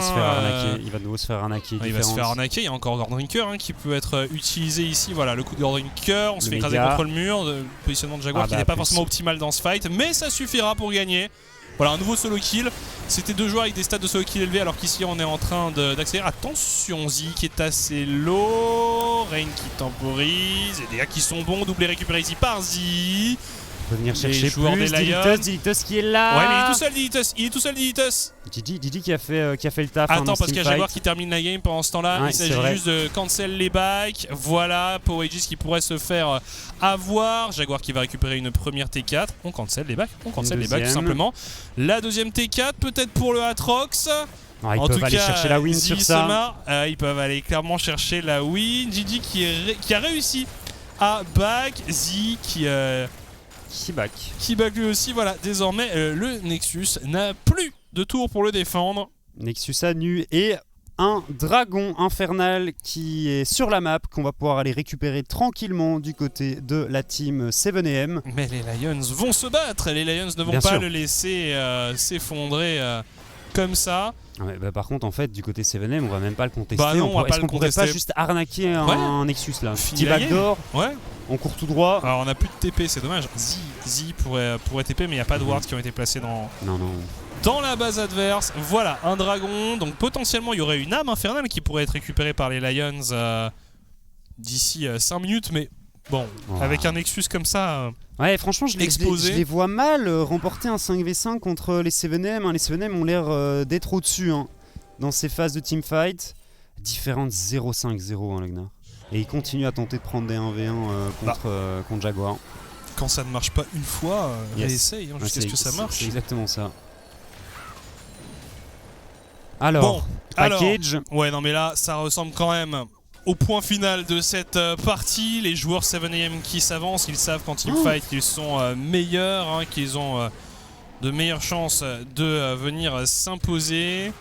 Il va de nouveau se faire arnaquer. Il va se faire arnaquer, il y a encore Gore Drinker qui peut être utilisé ici. Voilà, le coup de Gore Drinker, on se fait écraser contre le mur. Le positionnement de Jaguar qui n'est pas forcément optimal dans ce fight, mais ça suffira pour gagner. Voilà, un nouveau solo kill. C'était 2 joueurs avec des stats de solo kill élevés, alors qu'ici on est en train d'accélérer. Attention, Z qui est assez low. Rain qui temporise. Et des gars qui sont bons. Doublé récupéré ici par Z. On peut venir chercher les joueurs plus. Des Lions. Dilitus qui est là. Ouais, mais il est tout seul, Dilitus. Didi qui a fait le taf. Attends, parce qu'il y a Jaguar qui termine la game pendant ce temps-là. Il s'agit juste de cancel les backs. Voilà, Power Aegis qui pourrait se faire avoir. Jaguar qui va récupérer une première T4. On cancel les backs. On cancel les backs tout simplement. La deuxième T4, peut-être pour le Atrox. Ils peuvent aller chercher la win sur ça. Ils peuvent aller clairement chercher la win. Gigi qui a réussi à back. Z qui back lui aussi. Voilà, désormais le Nexus n'a plus de tour pour le défendre. Nexus à nu et un dragon infernal qui est sur la map qu'on va pouvoir aller récupérer tranquillement du côté de la team 7ème. Mais les Lions vont se battre, les Lions ne vont pas le laisser s'effondrer comme ça. Par contre, en fait, du côté 7ème, on va même pas le contester. Est-ce qu'on pourrait pas juste arnaquer un Nexus là? Petit backdoor, on court tout droit. Alors on a plus de TP, c'est dommage. Z pourrait TP, mais il n'y a pas de wards qui ont été placés dans la base adverse. Voilà, un dragon. Donc potentiellement, il y aurait une âme infernale qui pourrait être récupérée par les Lions d'ici 5 minutes. Mais bon, avec un Nexus comme ça... Ouais, franchement, je les vois mal remporter un 5v5 contre les 7ème. Les 7ème ont l'air d'être au-dessus dans ces phases de teamfight. Différente 0-5-0, Lagnar. Et ils continuent à tenter de prendre des 1v1 contre Jaguar. Quand ça ne marche pas une fois, essaye jusqu'à ce que ça marche. C'est exactement ça. Alors, package. Ouais, non mais là, ça ressemble quand même au point final de cette partie. Les joueurs 7ème qui s'avancent, ils savent quand ils fight qu'ils sont meilleurs, qu'ils ont de meilleures chances de venir s'imposer.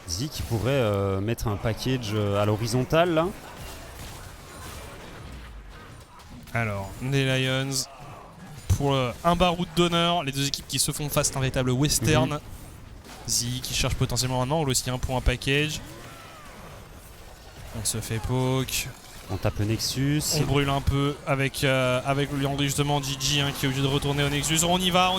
Z qui pourrait mettre un package à l'horizontale là. Alors, les Lions pour un baroud d'honneur. Les deux équipes qui se font face à un véritable western. Z qui cherche potentiellement un angle aussi pour un package. On se fait poke. On tape le Nexus. On brûle un peu avec le Leandri justement. Gigi qui est obligé de retourner au Nexus. On y va.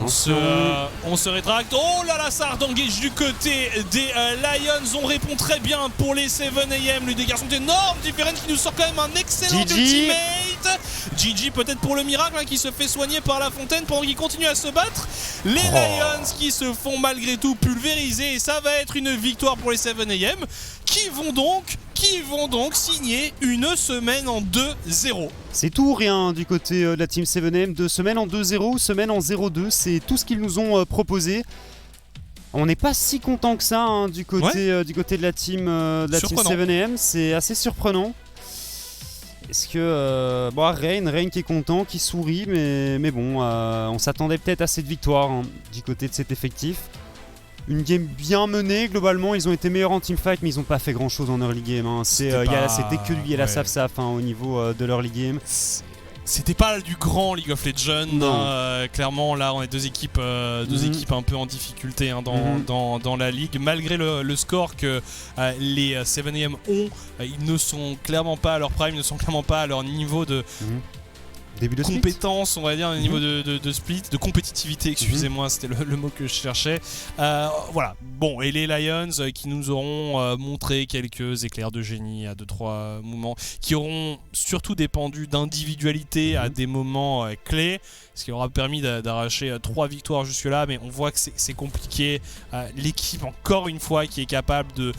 On se rétracte. Oh là là, ça engage du côté des Lions. On répond très bien pour les 7am. Lui, des garçons d'énormes différences qui nous sort quand même un excellent ultimate. GG peut-être pour le miracle qui se fait soigner par La Fontaine pendant qu'il continue à se battre. Les Lions qui se font malgré tout pulvériser. Et ça va être une victoire pour les 7am qui vont donc signer une semaine en 2-0. C'est tout ou rien du côté de la team 7am. 2 semaines en 2-0, semaine en 0-2. C'est tout ce qu'ils nous ont proposé. On n'est pas si content que ça hein, du côté de la team 7am. C'est assez surprenant. Est-ce que Rain qui est content, qui sourit, mais bon, on s'attendait peut-être à cette victoire hein, du côté de cet effectif. Une game bien menée, globalement, ils ont été meilleurs en teamfight, mais ils n'ont pas fait grand-chose en early game. Hein. C'était que lui et la Saf hein, au niveau de l'early game. C'était pas du grand League of Legends. Clairement, là, on est deux équipes un peu en difficulté hein, dans la ligue. Malgré le score que les 7am ont, ils ne sont clairement pas à leur prime, ils ne sont clairement pas à leur niveau de... Début de compétence, on va dire, au niveau de split, de compétitivité, excusez-moi, c'était le mot que je cherchais. Voilà, bon, et les Lions qui nous auront montré quelques éclairs de génie à 2-3 moments, qui auront surtout dépendu d'individualité à des moments clés, ce qui aura permis d'arracher 3 victoires jusque-là, mais on voit que c'est compliqué. L'équipe, encore une fois, qui est capable de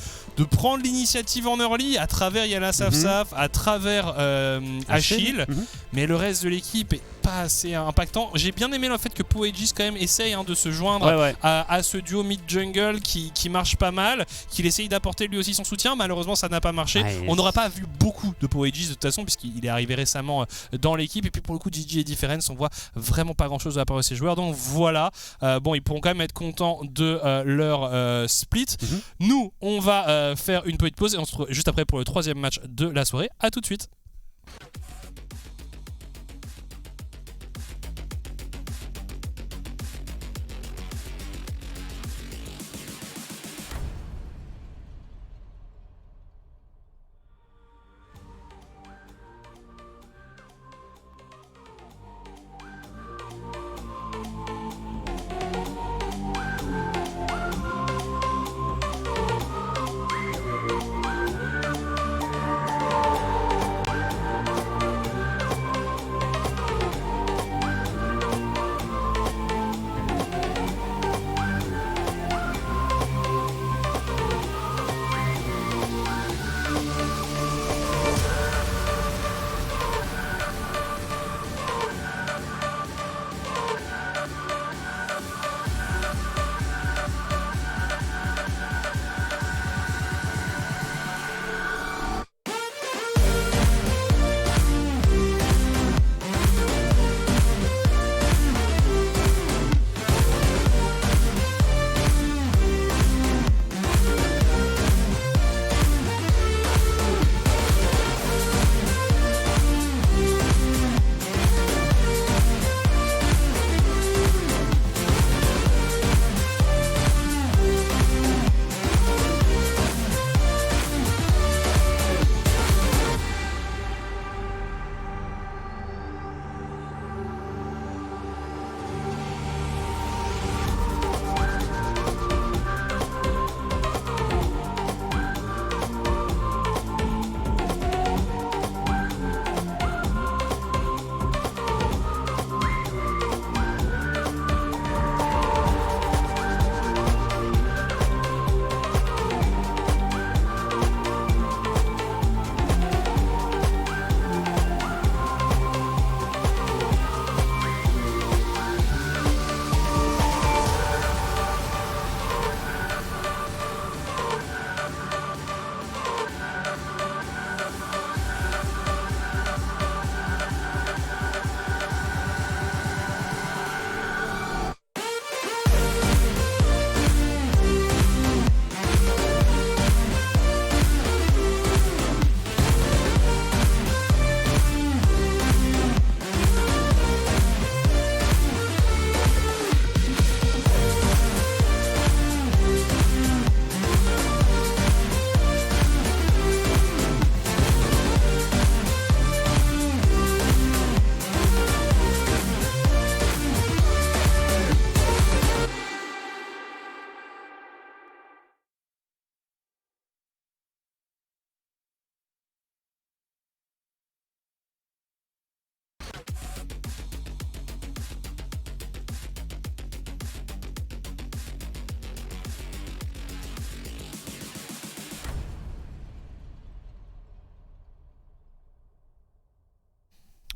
prendre l'initiative en early à travers Yana Saf, à travers Achille, mais le reste de l'équipe est pas assez impactant. J'ai bien aimé le fait que Poegis quand même essaye de se joindre à ce duo mid-jungle qui marche pas mal, qu'il essaye d'apporter lui aussi son soutien. Malheureusement ça n'a pas marché. On n'aura pas vu beaucoup de Poegis de toute façon puisqu'il est arrivé récemment dans l'équipe, et puis pour le coup GG et Difference on voit vraiment pas grand chose de la part de ces joueurs, donc voilà. Bon, ils pourront quand même être contents de leur split. Nous on va faire une petite pause et on se retrouve juste après pour le 3e match de la soirée. À tout de suite.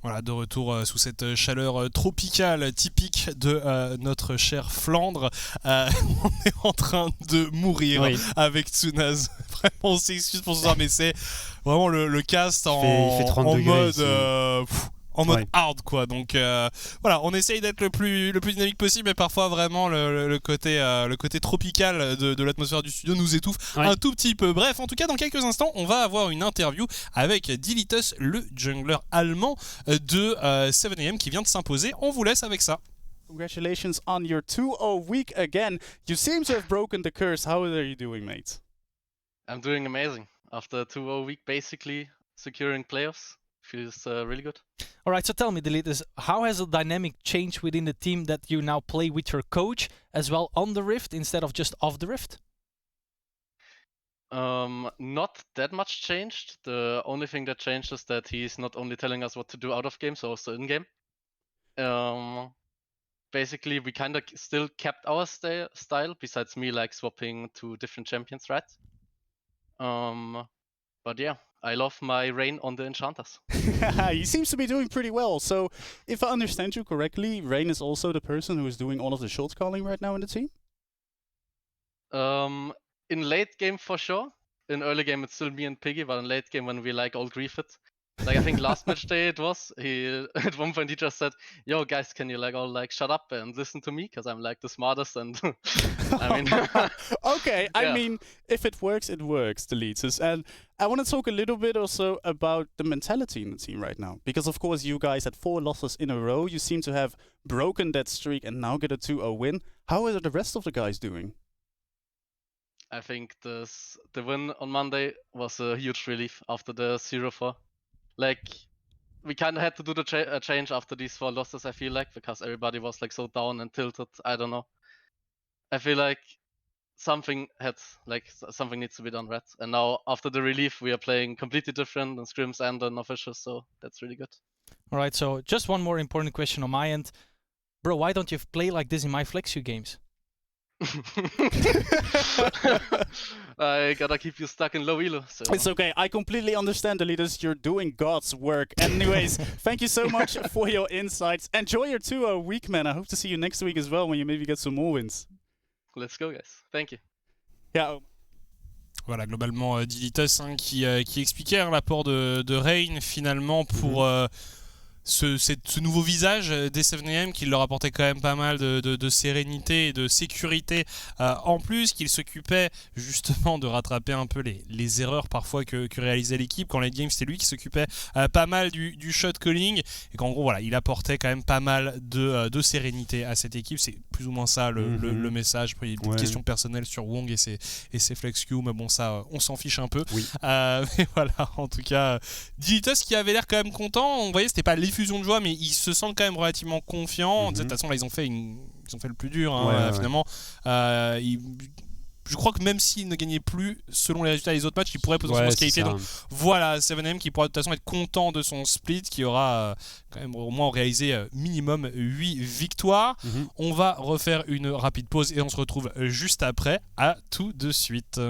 Voilà, de retour sous cette chaleur tropicale typique de notre cher Flandre. On est en train de mourir avec Tsunaz. Vraiment, on s'excuse pour ce soir, mais c'est vraiment le cast en mode hard, quoi. Donc voilà, on essaye d'être le plus dynamique possible, mais parfois vraiment le côté tropical de l'atmosphère du studio nous étouffe un tout petit peu. Bref, en tout cas, dans quelques instants, on va avoir une interview avec Dilitus, le jungler allemand de 7am qui vient de s'imposer. On vous laisse avec ça. Congratulations on your 2-0 week again. You seem to have broken the curse. How are you doing, mate? I'm doing amazing. After a 2-0 week, basically securing playoffs. Feels really good. All right, so tell me, Dilitus, how has the dynamic changed within the team that you now play with your coach as well on the Rift instead of just off the Rift? Not that much changed. The only thing that changed is that he's not only telling us what to do out of game, so also in game. Basically, we kind of still kept our style, besides me like swapping to different champions, right? But yeah, I love my Rain on the Enchanters. He seems to be doing pretty well. So, if I understand you correctly, Rain is also the person who is doing all of the shot calling right now in the team? In late game for sure. In early game it's still me and Piggy, but in late game when we like all grief it. Like I think last match day it was, he at one point he just said, "Yo guys, can you like all like shut up and listen to me? Because I'm like the smartest." And I mean, okay. I mean, if it works, Dilitus. And I want to talk a little bit also about the mentality in the team right now, because of course you guys had 4 losses in a row. You seem to have broken that streak and now get a 2-0 win. How are the rest of the guys doing? I think the win on Monday was a huge relief after the 0-4. Like, we kind of had to do the change after these 4 losses, I feel like, because everybody was like so down and tilted. I don't know. I feel like something needs to be done, right? And now after the relief, we are playing completely different in scrims and in officials, so that's really good. All right, so just one more important question on my end. Bro, why don't you play like this in my FlexU games? I gotta keep you stuck in low elo. So. It's okay. I completely understand, Dilitus. You're doing God's work. Anyways, thank you so much for your insights. Enjoy your 2-0 week, man. I hope to see you next week as well when you maybe get some more wins. Let's go, guys. Thank you. Yeah. Voilà, globalement, Dilitus qui expliquait l'apport de Rain finalement pour... ce nouveau visage des 7am qui leur apportait quand même pas mal de sérénité et de sécurité en plus, qu'il s'occupait justement de rattraper un peu les erreurs parfois que réalisait l'équipe. Quand late game c'était lui qui s'occupait pas mal du shot calling et qu'en gros voilà, il apportait quand même pas mal de sérénité à cette équipe. C'est plus ou moins ça le message. Après, il y a une question personnelle sur Wong et ses FlexQ, mais bon ça on s'en fiche un peu. Mais voilà, en tout cas Dilitus qui avait l'air quand même content. On voyait c'était pas l'effusion de joie, mais ils se sentent quand même relativement confiants. De toute façon là ils ont fait le plus dur finalement. Je crois que même s'ils ne gagnaient plus selon les résultats des autres matchs, ils pourraient potentiellement se qualifier. Donc voilà, 7am qui pourra de toute façon être content de son split, qui aura quand même au moins réalisé minimum 8 victoires. On va refaire une rapide pause et on se retrouve juste après. À tout de suite.